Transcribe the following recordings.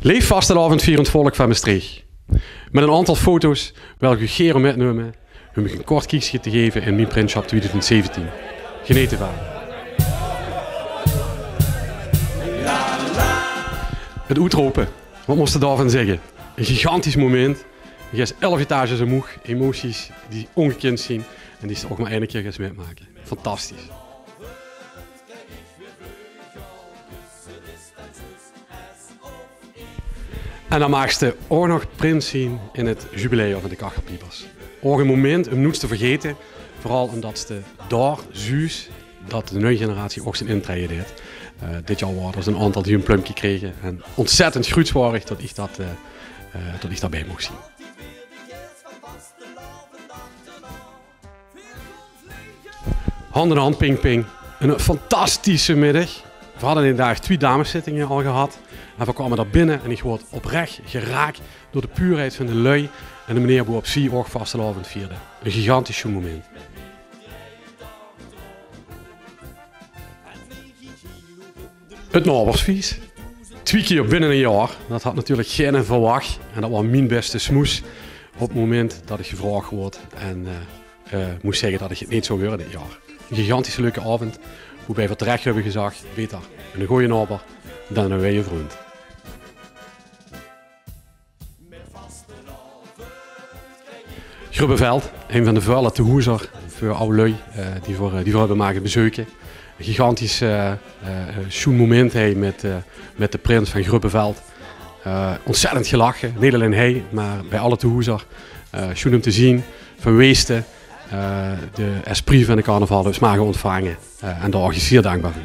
Leef vastelavondvierend volk van Maastricht. Met een aantal foto's wil ik u geren metnemen om u een kort kijkje te geven in mijn Printshop 2017. Geniet ervan. Het uitroepen, wat moest je daarvan zeggen? Een gigantisch moment. Je is 11 etages omhoog, emoties die ongekend zijn en die ze ook maar één keer gaan metmaken. Fantastisch. En dan maak je ook nog print zien in het jubileum van de Kachelpiepers. Ook een moment om niets te vergeten, vooral omdat ze daar zuus dat de nieuwe generatie ook zijn intrede deed. Dit jaar waren er een aantal die een plumpje kregen en ontzettend groetswaardig dat ik daarbij mocht zien. Hand in hand, ping ping. Een fantastische middag. We hadden inderdaad 2 dameszittingen al gehad. En we kwamen daar binnen en ik word oprecht geraakt door de puurheid van de lui en de manier waarop zij ook vastelavond vierde. Een gigantisch moment. Het nabersfeest. 2 keer binnen een jaar. Dat had natuurlijk geen verwacht. En dat was mijn beste smoes op het moment dat ik gevraagd word. En moest zeggen dat ik het niet zou worden dit jaar. Een gigantisch leuke avond. Hoe wij terecht hebben gezegd, beter een goede naber dan een wijde vriend. Grubbeveld, een van de vuile tehoezer voor oude lui die voor hebben maken bezoeken. Een gigantisch schoon moment met de prins van Grubbeveld. Ontzettend gelachen, niet alleen hij, maar bij alle tehoezer. Schoon hem te zien, van Weesten, de esprit van de carnaval dus mogen ontvangen. En daar is zeer dankbaar voor.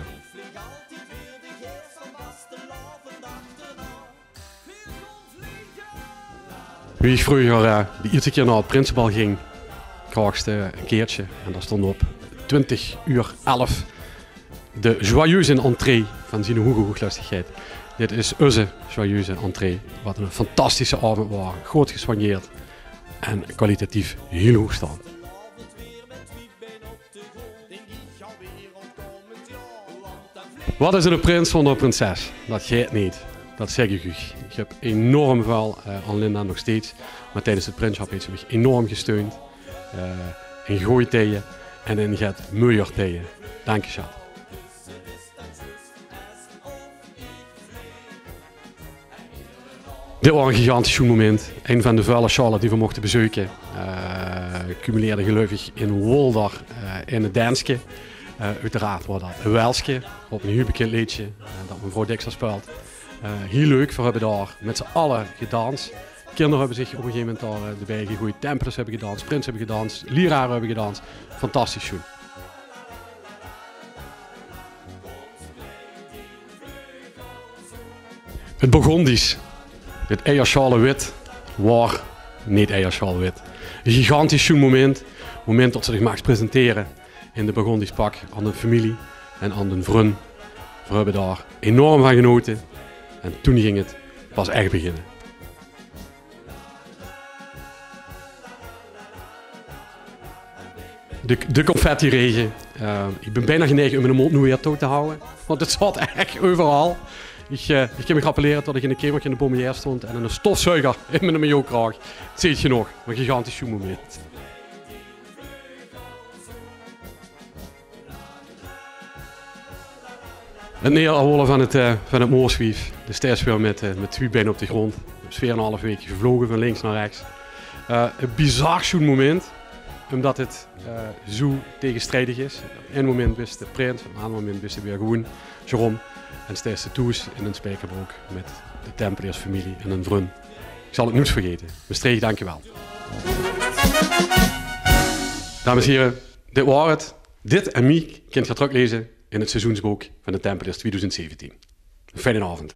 Wie ik vroeger de eerste keer naar het Prinsenbal ging, kraagste een keertje en daar stond op 20:11 de joyeuze entree van zijn hooglustigheid. Dit is onze joyeuze entree, wat een fantastische avond was, goed gesoigneerd en kwalitatief heel hoog staand. Wat is een prins zonder een prinses? Dat gaat niet. Dat zeg ik u. Ik heb enorm veel aan Linda nog steeds, maar tijdens het Printshop heeft ze mij enorm gesteund. In goede tijden en in het mooie tijden. Dank je, schat. Dit was een gigantisch moment. Een van de vuile Charlotte die we mochten bezoeken. Cumuleerde gelukkig in Wolder in het Danske. Uiteraard was dat een Welske op een heel bekend liedje dat mevrouw Dixer speelt. Heel leuk, we hebben daar met z'n allen gedanst. Kinderen hebben zich op een gegeven moment daar erbij gegooid. Templars hebben gedanst, Prins hebben gedanst, leraren hebben gedanst. Fantastisch schoon. Het Burgondisch. Het eierschalen wit, waar niet eierschalen wit. Een gigantisch schoon moment. Moment dat ze zich mag presenteren in de Burgondisch pak aan de familie en aan de vriend. We hebben daar enorm van genoten. En toen ging het pas echt beginnen. De confetti-regen. Ik ben bijna geneigd om mijn mond nu weer toe te houden. Want het zat echt overal. Ik kan me rappelleren dat ik in een kamertje in de Bommière stond en een stofzuiger in mijn maillotkraag. Dat zie je nog. Een gigantisch moment. Het neerrollen van het moorswief. De steeds weer met 2 benen op de grond. Dus 4,5 weken gevlogen van links naar rechts. Een bizar schoon moment. Omdat het zo tegenstrijdig is. Op een moment wist de prins, op een ander moment wist hij weer gewoon Jerome. En steeds de toes in een spijkerbroek met de Tempeliers familie en een vriend. Ik zal het nooit vergeten. Maastricht, dankjewel. Dames en heren, dit was het. Dit en mij kunt je teruglezen in het seizoensboek van de Tempeliers 2017. Een fijne avond.